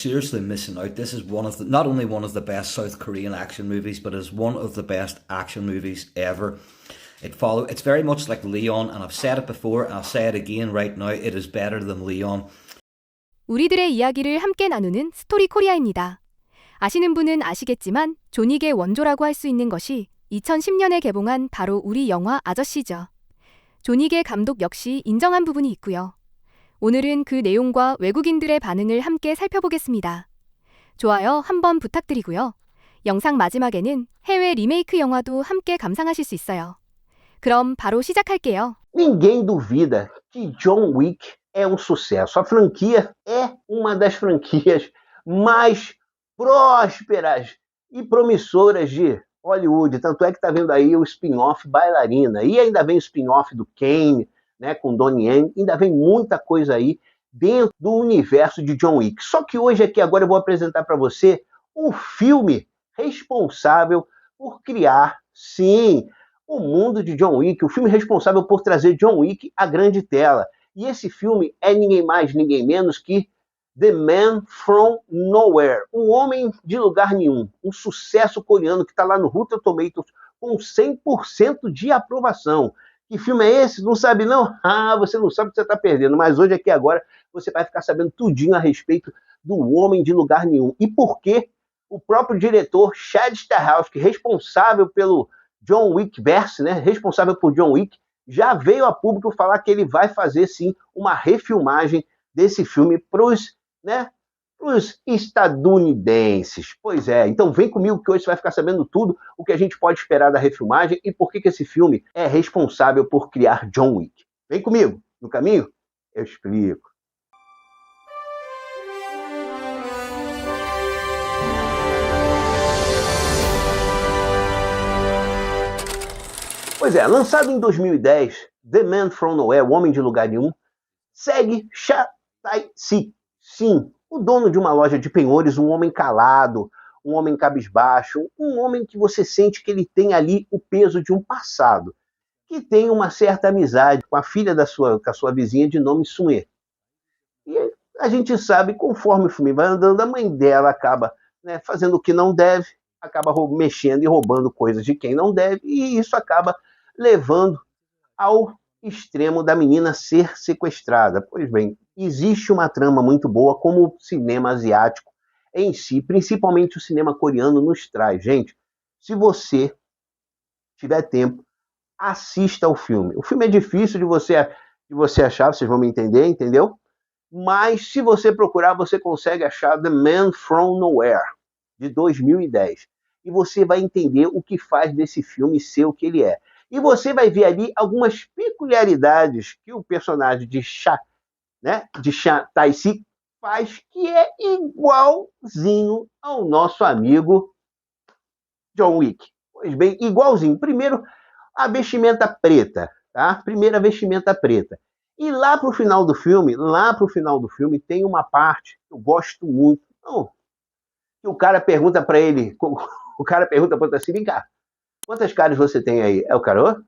seriously missing out. This is one of the, not only one of the best South Korean action movies, but is one of the best action movies ever. It's very much like Leon, and I've said it before, and I'll say it again right now. It is better than Leon. 우리들의 이야기를 함께 나누는 스토리 코리아입니다. 아시는 분은 아시겠지만 존윅의 원조라고 할 수 있는 것이 2010년에 개봉한 바로 우리 영화 아저씨죠. 존윅의 감독 역시 인정한 부분이 있고요. 오늘은 그 내용과 외국인들의 반응을 함께 살펴보겠습니다. 좋아요 한번 부탁드리고요. 영상 마지막에는 해외 리메이크 영화도 함께 감상하실 수 있어요. 그럼 바로 시작할게요. Ninguém duvida que John Wick é um sucesso. A franquia é uma das franquias mais prósperas e promissoras de Hollywood. Tanto é que está vendo aí o spin-off Bailarina. E ainda vem o spin-off do Kane, né, com Donnie Yen. Ainda vem muita coisa aí dentro do universo de John Wick. Só que hoje aqui agora eu vou apresentar para você o filme responsável por criar, sim, o mundo de John Wick. O filme responsável por trazer John Wick à grande tela. E esse filme é ninguém mais, ninguém menos que The Man From Nowhere, um homem de lugar nenhum, um sucesso coreano que está lá no Rotten Tomatoes com 100% de aprovação. Que filme é esse? Não sabe não? Ah, você não sabe o que você está perdendo, mas hoje aqui agora você vai ficar sabendo tudinho a respeito do Homem de Lugar Nenhum. E por que o próprio diretor Chad Stahelski, responsável pelo John Wick verse, né, responsável por John Wick, já veio a público falar que ele vai fazer sim uma refilmagem desse filme para os estadunidenses. Pois é, então vem comigo que hoje você vai ficar sabendo tudo o que a gente pode esperar da refilmagem e por que esse filme é responsável por criar John Wick. Vem comigo, no caminho eu explico. Pois é, lançado em 2010, The Man From Nowhere, O Homem de Lugar Nenhum, segue Cha Tai-sik, sim, o dono de uma loja de penhores, um homem calado, um homem cabisbaixo, um homem que você sente que ele tem ali o peso de um passado, que tem uma certa amizade com a filha com a sua vizinha de nome Sue. E a gente sabe, conforme o filme vai andando, a mãe dela acaba, né, fazendo o que não deve, acaba mexendo e roubando coisas de quem não deve, e isso acaba levando ao extremo da menina ser sequestrada. Pois bem, existe uma trama muito boa, como o cinema asiático em si, principalmente o cinema coreano, nos traz. Gente, se você tiver tempo, assista ao filme. O filme é difícil de você achar, vocês vão me entender, entendeu? Mas se você procurar, você consegue achar The Man From Nowhere, de 2010. E você vai entender o que faz desse filme ser o que ele é. E você vai ver ali algumas peculiaridades que o personagem de Cha Tai-sik faz, que é igualzinho ao nosso amigo John Wick. Pois bem, igualzinho. Primeiro, a vestimenta preta, tá? Primeira vestimenta preta. E lá pro final do filme, tem uma parte que eu gosto muito. Não, que o cara pergunta para ele, o cara pergunta para ele assim, vem cá, quantas caras você tem aí? É o cara,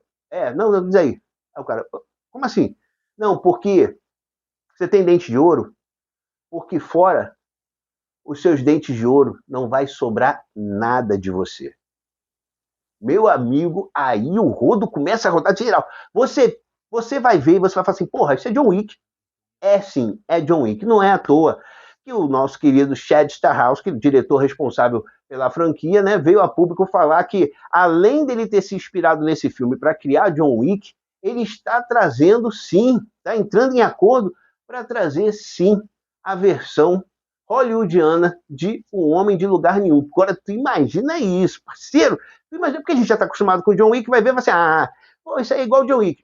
não, diz aí. É o cara, como assim? Não, porque você tem dente de ouro, porque fora os seus dentes de ouro não vai sobrar nada de você. Meu amigo, aí o rodo começa a rodar de geral. Você vai ver e você vai falar assim, porra, isso é John Wick. É sim, é John Wick. Não é à toa que o nosso querido Chad Stahelski, diretor responsável pela franquia, né, veio a público falar que, além dele ter se inspirado nesse filme para criar John Wick, ele está trazendo sim, está entrando em acordo para trazer sim a versão hollywoodiana de Um Homem de Lugar Nenhum. Agora, tu imagina isso, parceiro. Tu imagina, porque a gente já está acostumado com o John Wick, vai ver e vai assim, pô, isso é igual ao John Wick.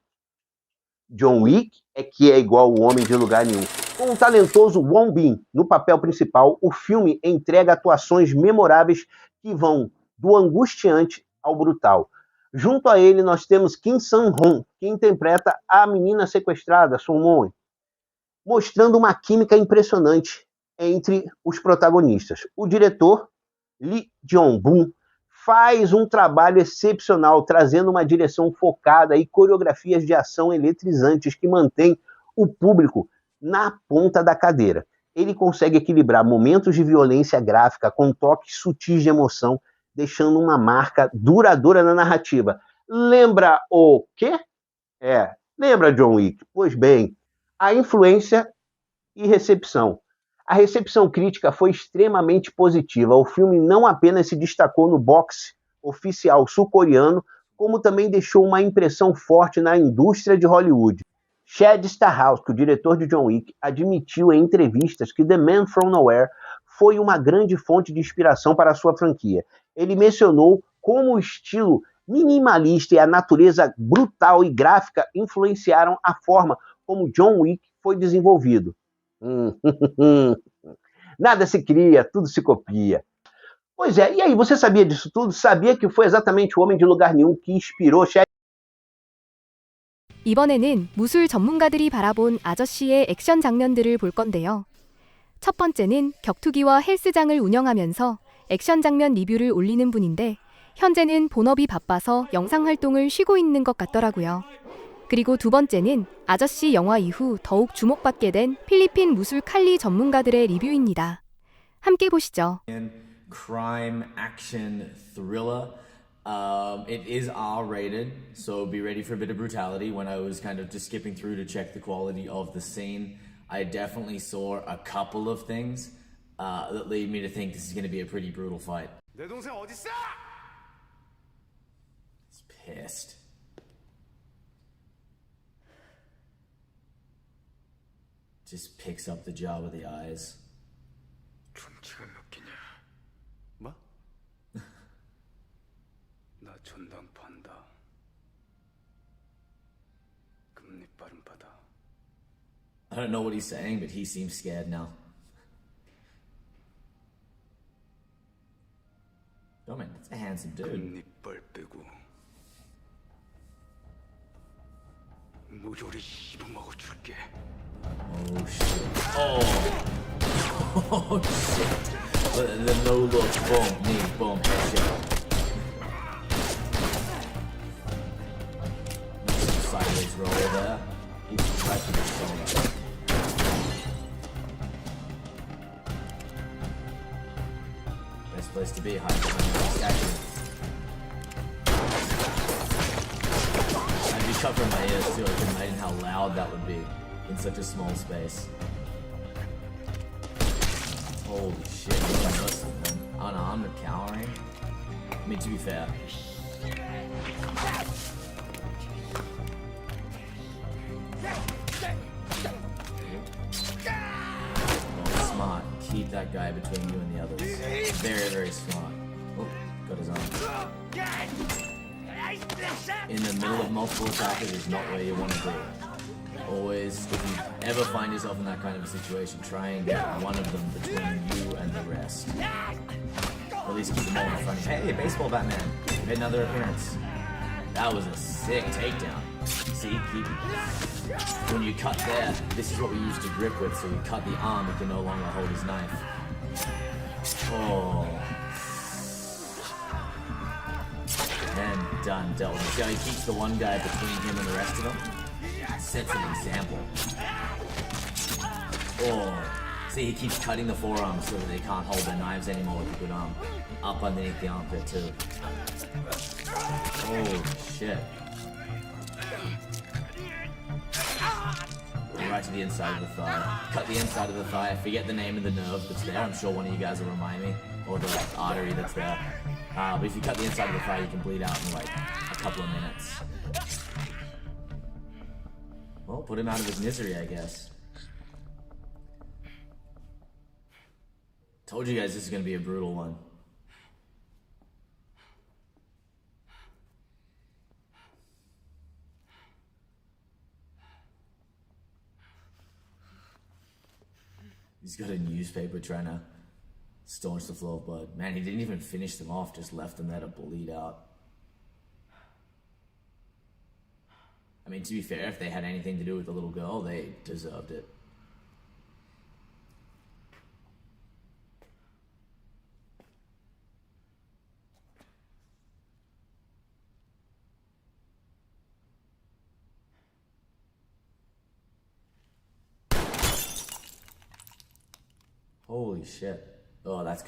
John Wick é que é igual O Homem de Lugar Nenhum. Com o talentoso Won Bin no papel principal, o filme entrega atuações memoráveis que vão do angustiante ao brutal. Junto a ele, nós temos Kim Sang-hong, que interpreta a menina sequestrada, Sung-moon, mostrando uma química impressionante entre os protagonistas. O diretor, Lee Jong-bum, faz um trabalho excepcional, trazendo uma direção focada e coreografias de ação eletrizantes que mantém o público na ponta da cadeira. ele consegue equilibrar momentos de violência gráfica com toques sutis de emoção, deixando uma marca duradoura na narrativa. Lembra o quê? Lembra John Wick? Pois bem, a influência e recepção. A recepção crítica foi extremamente positiva. O filme não apenas se destacou no box oficial sul-coreano, como também deixou uma impressão forte na indústria de Hollywood. Chad Stahelski, o diretor de John Wick, admitiu em entrevistas que The Man from Nowhere foi uma grande fonte de inspiração para a sua franquia. Ele mencionou como o estilo minimalista e a natureza brutal e gráfica influenciaram a forma como John Wick foi desenvolvido. Nada se cria, tudo se copia. Pois é, e aí, você sabia disso tudo? Sabia que foi exatamente o Homem de Lugar Nenhum que inspirou Chad? 이번에는 무술 전문가들이 바라본 아저씨의 액션 장면들을 볼 건데요. 첫 번째는 격투기와 헬스장을 운영하면서 액션 장면 리뷰를 올리는 분인데 현재는 본업이 바빠서 영상 활동을 쉬고 있는 것 같더라고요. 그리고 두 번째는 아저씨 영화 이후 더욱 주목받게 된 필리핀 무술 칼리 전문가들의 리뷰입니다. 함께 보시죠. Crime action thriller. It is R-rated, so be ready for a bit of brutality. When I was kind of just skipping through to check the quality of the scene, I definitely saw a couple of things that lead me to think this is going to be a pretty brutal fight. 내 동생 어딨어? He's pissed. Just picks up the job of the eyes. 존치가 몇 개냐? 뭐? 나 전당 판다. 금리빨은 받아. I don't know what he's saying, but he seems scared now. Oh man, that's a handsome dude. 금리빨 빼고 무조리 씹어먹어 줄게. Oh shit. Oh. Oh shit. The no look, boom, knee, boom, headshot. Nice sideways roll there. He's right to the shoulder. Best place to be, hide behind the statue. I'd be covering my ears too. I can imagine how loud that would be in such a small space. Holy shit, he's merciful, man. Unarmed and cowering. I mean, to be fair. Oh, smart. Keep that guy between you and the others. Very, very smart. Oh, got his arm. In the middle of multiple attackers is not where you want to be. Always, if you ever find yourself in that kind of a situation, try and get one of them between you and the rest. Or at least keep them all in front of you. Hey, baseball Batman, you made another appearance. That was a sick takedown. See, when you cut there, this is what we used to grip with, so you cut the arm, he can no longer hold his knife. Oh. And done, dealt with. See how he keeps the one guy between him and the rest of them? Sets an example. Oh, see, he keeps cutting the forearms so that they can't hold their knives anymore with a good arm. Up underneath the armpit too. Oh shit. Right to the inside of the thigh. Cut the inside of the thigh. I forget the name of the nerve that's there. I'm sure one of you guys will remind me. Or the artery that's there. But if you cut the inside of the thigh, you can bleed out in like a couple of minutes. Well, put him out of his misery, I guess. Told you guys this is gonna be a brutal one. He's got a newspaper trying to staunch the flow of blood. Man, he didn't even finish them off, just left them there to bleed out. I mean, to be fair, if they had anything to do with the little girl, they deserved it. Holy shit. Oh, that's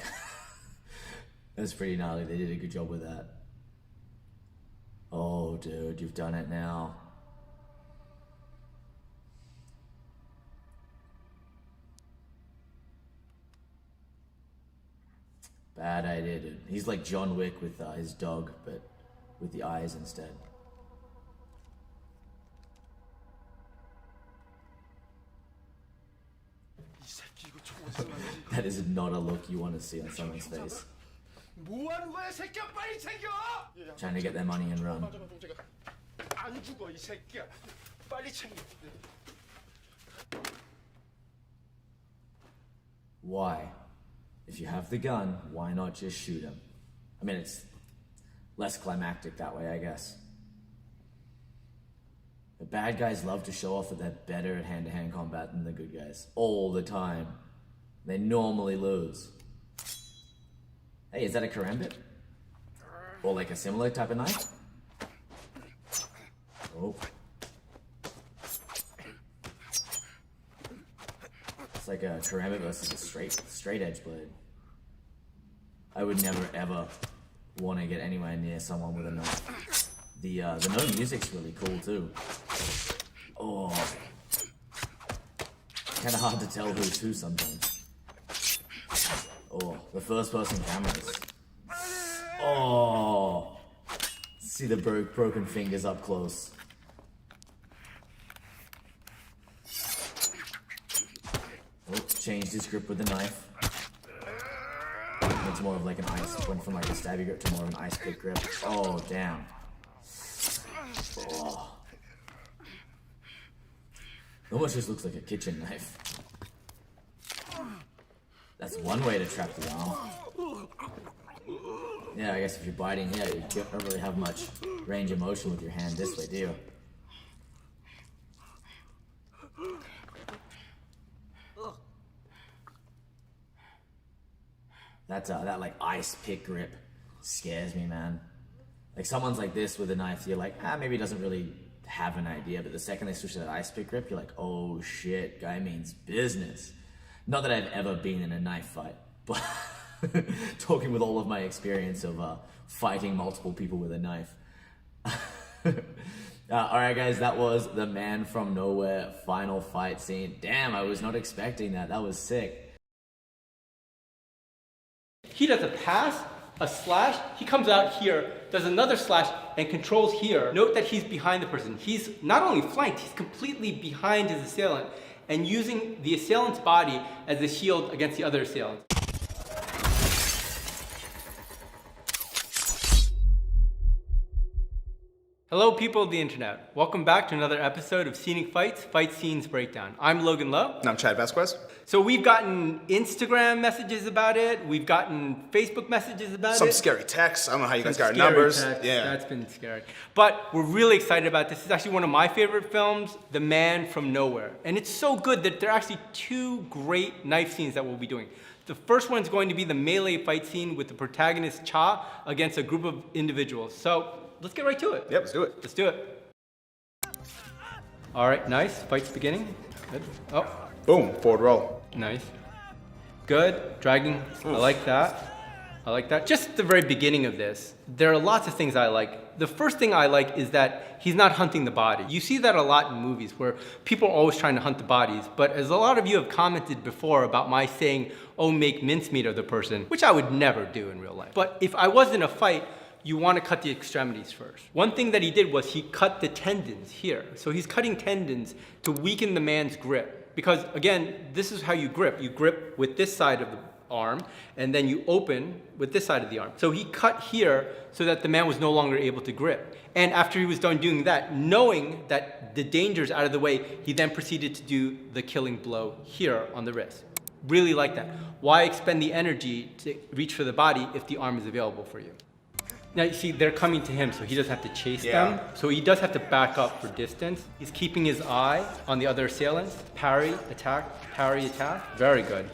that's pretty gnarly. They did a good job with that. Oh, dude, you've done it now. Bad idea, dude. He's like John Wick with his dog, but with the eyes instead. That is not a look you want to see on someone's face. 뭐하는 거야, 새끼야? 빨리 챙겨! Trying to get their money and run. 안 죽어, 이 새끼야. 빨리 챙겨. Why? If you have the gun, why not just shoot him? I mean, it's less climactic that way, I guess. The bad guys love to show off that they're better at hand-to-hand combat than the good guys. All the time. They normally lose. Hey, is that a karambit? Or like a similar type of knife? Oh. It's like a karambit versus a straight edge blade. I would never ever want to get anywhere near someone with a knife. The no music's really cool too. Oh, kind of hard to tell who's who sometimes. Oh, the first person cameras. Oh, see the broken fingers up close. Oh, changed his grip with the knife. It's more of like an ice, went from like a stabby grip to more of an ice pick grip. Oh, damn. Oh. Almost just looks like a kitchen knife. That's one way to trap the arm. Yeah, I guess if you're biting here, you don't really have much range of motion with your hand this way, do you? That like ice pick grip scares me, man. Like someone's like this with a knife, you're like, maybe he doesn't really have an idea, but the second they switch to that ice pick grip, you're like, oh shit, guy means business. Not that I've ever been in a knife fight, but talking with all of my experience of fighting multiple people with a knife. Alright guys, that was The Man from Nowhere final fight scene. Damn, I was not expecting that. That was sick. He does a pass, a slash, he comes out here, does another slash, and controls here. Note that he's behind the person. He's not only flanked, he's completely behind his assailant and using the assailant's body as a shield against the other assailant. Hello people of the internet. Welcome back to another episode of Scenic Fights, Fight Scenes Breakdown. I'm Logan Lowe. And I'm Chad Vasquez. So we've gotten Instagram messages about it, we've gotten Facebook messages about Some it. scary texts. I don't know how you guys got our Scary numbers. text. Yeah. That's been scary. But we're really excited about this. It's actually one of my favorite films, The Man from Nowhere. And it's so good that there are actually two great knife scenes that we'll be doing. The first one's going to be the melee fight scene with the protagonist Cha against a group of individuals. So let's get right to it. Yep, let's do it. Let's do it. All right, nice. Fight's beginning. Good. Oh, Boom, forward roll. nice. Good. Dragging. I like that. I like that. Just the very beginning of this, there are lots of things I like. The first thing I like is that he's not hunting the body. You see that a lot in movies where people are always trying to hunt the bodies. But as a lot of you have commented before about my saying, oh, make mincemeat of the person, which I would never do in real life. But if I was in a fight, you want to cut the extremities first. One thing that he did was he cut the tendons here. So he's cutting tendons to weaken the man's grip. Because again, this is how you grip. You grip with this side of the arm, and then you open with this side of the arm. So he cut here so that the man was no longer able to grip. And after he was done doing that, knowing that the danger's out of the way, he then proceeded to do the killing blow here on the wrist. Really like that. Why expend the energy to reach for the body if the arm is available for you? Now you see, they're coming to him, so he doesn't have to chase them. So he does have to back up for distance. He's keeping his eye on the other assailants. Parry, attack, parry, attack. Very good.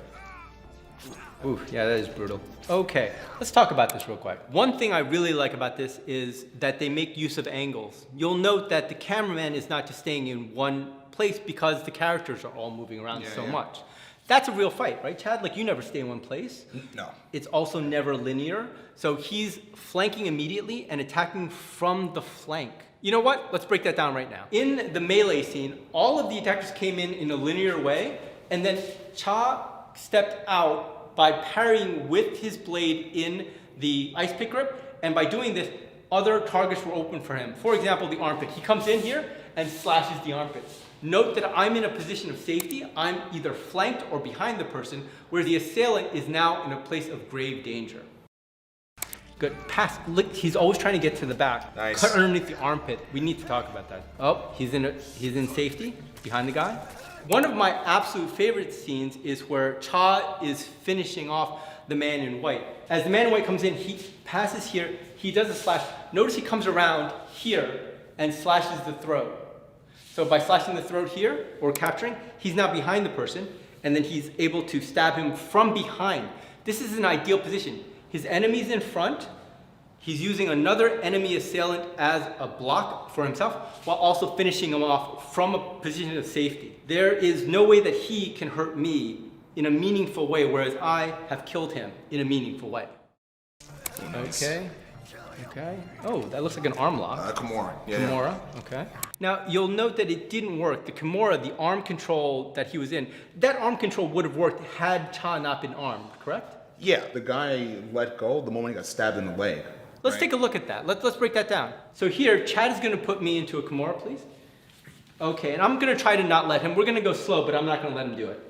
Ooh, yeah, that is brutal. Okay, let's talk about this real quick. One thing I really like about this is that they make use of angles. You'll note that the cameraman is not just staying in one place because the characters are all moving around so much. That's a real fight, right, Chad? Like, you never stay in one place. No. It's also never linear. So he's flanking immediately and attacking from the flank. You know what? Let's break that down right now. In the melee scene, all of the attackers came in a linear way, and then Cha stepped out by parrying with his blade in the ice pick grip, and by doing this, other targets were open for him. For example, the armpit. He comes in here and slashes the armpit. Note that I'm in a position of safety. I'm either flanked or behind the person, where the assailant is now in a place of grave danger. Good. Pass. Look, he's always trying to get to the back. Nice. Cut underneath the armpit. We need to talk about that. Oh, he's in safety behind the guy. One of my absolute favorite scenes is where Cha is finishing off the man in white. As the man in white comes in, he passes here, he does a slash. Notice he comes around here and slashes the throat. So by slashing the throat here, or capturing, he's now behind the person, and then he's able to stab him from behind. This is an ideal position. His enemy's in front, he's using another enemy assailant as a block for himself, while also finishing him off from a position of safety. There is no way that he can hurt me in a meaningful way, whereas I have killed him in a meaningful way. Okay. Okay. Oh, that looks like an arm lock. Kimura. Yeah. Kimura, okay. Now, you'll note that it didn't work. The Kimura, the arm control that he was in, that arm control would have worked had Cha not been armed, correct? Yeah, the guy let go the moment he got stabbed in the leg. Let's right? take a look at that. Let's break that down. So here, Chad is going to put me into a Kimura, please. Okay, and I'm going to try to not let him. We're going to go slow, but I'm not going to let him do it.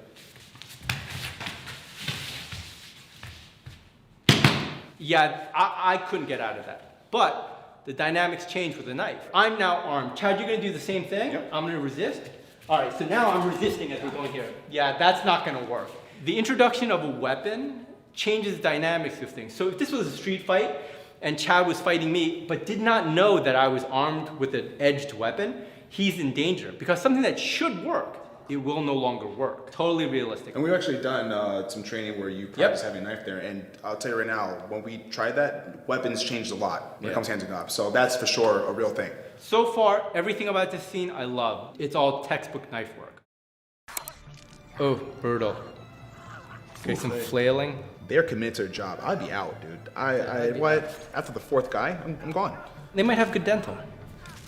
Yeah, I couldn't get out of that. But the dynamics change with the knife. I'm now armed. Chad, you're going to do the same thing? Yep. I'm going to resist. All right, so now I'm resisting as we're going here. Yeah, that's not going to work. The introduction of a weapon changes dynamics of things. So if this was a street fight and Chad was fighting me, but did not know that I was armed with an edged weapon, he's in danger. Because something that should work, it will no longer work. Totally realistic. And we've actually done some training where you practice having a knife there. And I'll tell you right now, when we tried that, weapons changed a lot when it comes to hands and gloves. So that's for sure a real thing. So far, everything about this scene I love. It's all textbook knife work. Oh, brutal. Okay, some flailing. They're committed to their job. I'd be out, dude. After the fourth guy, I'm gone. They might have good dental.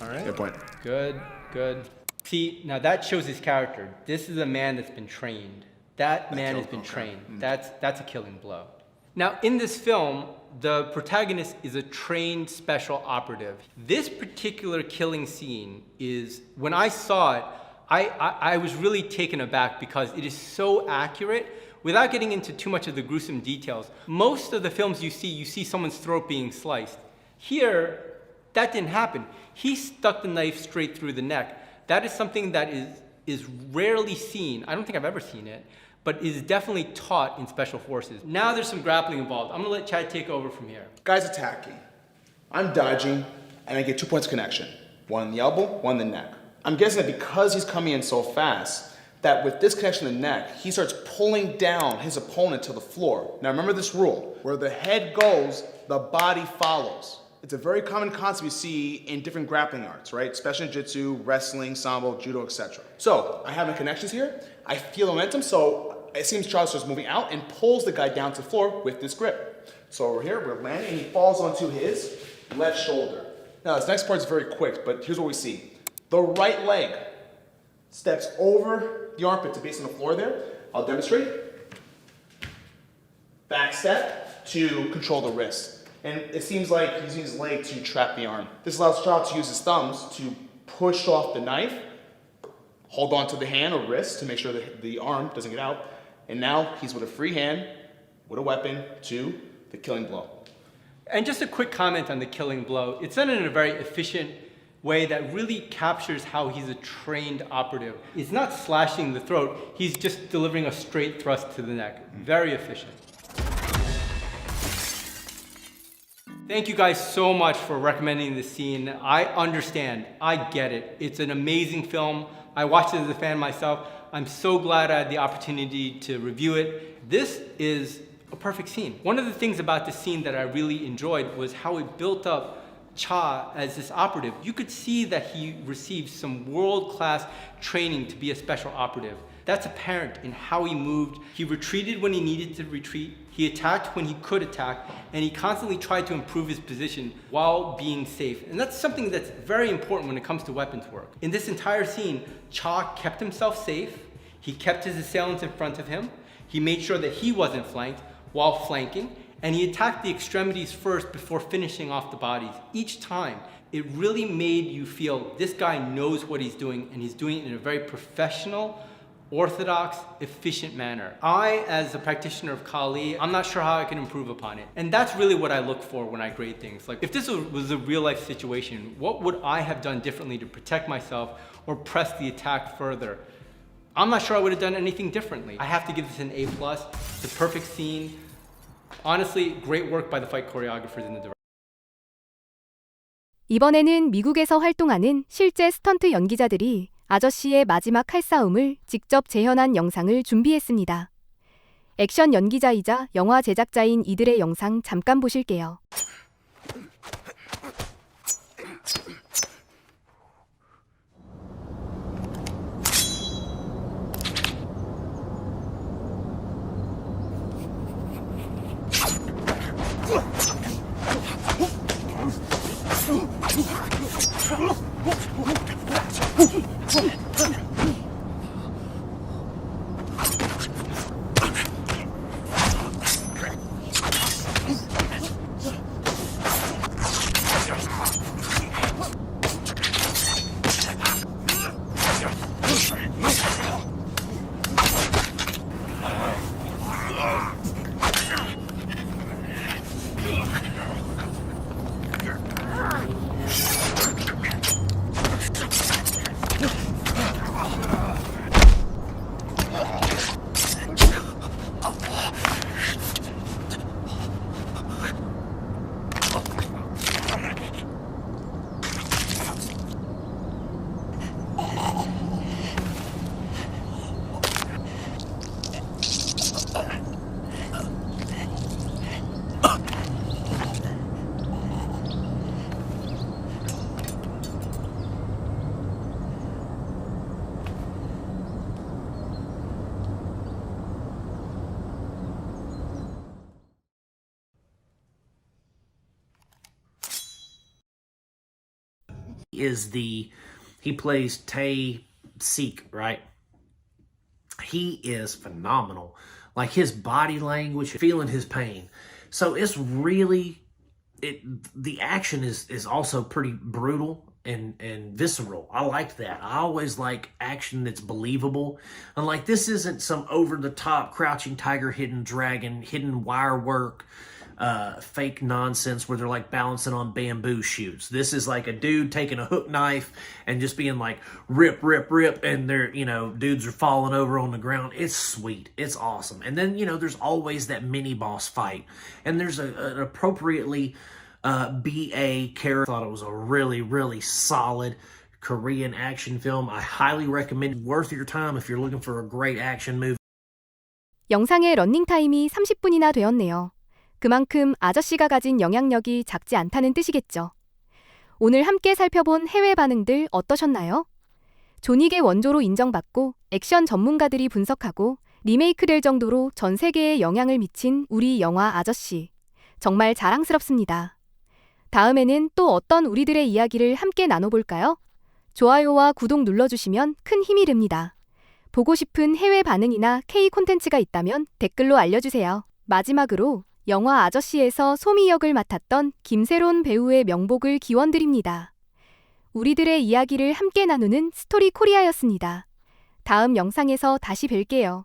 All right. Good point. Good, good. See, now that shows his character. This is a man that's been trained. That man has been trained. That's a killing blow. Now, in this film, the protagonist is a trained special operative. This particular killing scene is, when I saw it, I was really taken aback because it is so accurate. Without getting into too much of the gruesome details, most of the films you see someone's throat being sliced. Here, that didn't happen. He stuck the knife straight through the neck. That is something that is rarely seen. I don't think I've ever seen it, but is definitely taught in special forces. Now there's some grappling involved. I'm gonna let Chad take over from here. Guy's attacking. I'm dodging, and I get 2 points of connection. One in the elbow, one in the neck. I'm guessing that because he's coming in so fast, that with this connection in the neck, he starts pulling down his opponent to the floor. Now remember this rule, where the head goes, the body follows. It's a very common concept you see in different grappling arts, right? Especially in jiu-jitsu, wrestling, sambo, judo, etc. So I have my connections here. I feel momentum, so it seems Charles starts moving out and pulls the guy down to the floor with this grip. So over here, we're landing, and he falls onto his left shoulder. Now this next part is very quick, but here's what we see. The right leg steps over the armpit to base on the floor there. I'll demonstrate. Back step to control the wrist. And it seems like he's using his leg to trap the arm. This allows Charles to use his thumbs to push off the knife, hold on to the hand or wrist to make sure that the arm doesn't get out. And now he's with a free hand, with a weapon, to the killing blow. And just a quick comment on the killing blow. It's done in a very efficient way that really captures how he's a trained operative. He's not slashing the throat, he's just delivering a straight thrust to the neck. Very efficient. Thank you guys so much for recommending this scene. I understand, I get it. It's an amazing film. I watched it as a fan myself. I'm so glad I had the opportunity to review it. This is a perfect scene. One of the things about this scene that I really enjoyed was how it built up Cha as this operative. You could see that he received some world-class training to be a special operative. That's apparent in how he moved. He retreated when he needed to retreat. He attacked when he could attack. And he constantly tried to improve his position while being safe. And that's something that's very important when it comes to weapons work. In this entire scene, Cha kept himself safe. He kept his assailants in front of him. He made sure that he wasn't flanked while flanking. And he attacked the extremities first before finishing off the bodies. Each time, it really made you feel this guy knows what he's doing, and he's doing it in a very professional, orthodox, efficient manner. I, as a practitioner of Kali, I'm not sure how I can improve upon it. And that's really what I look for when I grade things. Like, if this was a real life situation, what would I have done differently to protect myself or press the attack further? I'm not sure I would have done anything differently. I have to give this an A+. It's a perfect scene. Honestly, great work by the fight choreographers and the director. 이번에는 미국에서 활동하는 실제 스턴트 연기자들이 아저씨의 마지막 칼싸움을 직접 재현한 영상을 준비했습니다. 액션 연기자이자 영화 제작자인 이들의 영상 잠깐 보실게요. He plays Tae Sik, right? He is phenomenal. Like his body language, feeling his pain. So it's really, the action is also pretty brutal and visceral. I like that. I always like action that's believable. And like, this isn't some over-the-top crouching tiger, hidden dragon, hidden wire work, fake nonsense where they're like balancing on bamboo shoots. This is like a dude taking a hook knife and just being like rip, rip, rip, and they're, dudes are falling over on the ground. It's sweet. It's awesome. And then, there's always that mini boss fight. And there's an appropriately BA character. I thought it was a really, really solid Korean action film. I highly recommend it. Worth your time if you're looking for a great action movie. 영상의 러닝타임이 30분이나 되었네요. 그만큼 아저씨가 가진 영향력이 작지 않다는 뜻이겠죠. 오늘 함께 살펴본 해외 반응들 어떠셨나요? 존윅의 원조로 인정받고 액션 전문가들이 분석하고 리메이크될 정도로 전 세계에 영향을 미친 우리 영화 아저씨. 정말 자랑스럽습니다. 다음에는 또 어떤 우리들의 이야기를 함께 나눠볼까요? 좋아요와 구독 눌러주시면 큰 힘이 됩니다. 보고 싶은 해외 반응이나 K 콘텐츠가 있다면 댓글로 알려주세요. 마지막으로 영화 아저씨에서 소미 역을 맡았던 김세론 배우의 명복을 기원드립니다. 우리들의 이야기를 함께 나누는 스토리 코리아였습니다. 다음 영상에서 다시 뵐게요.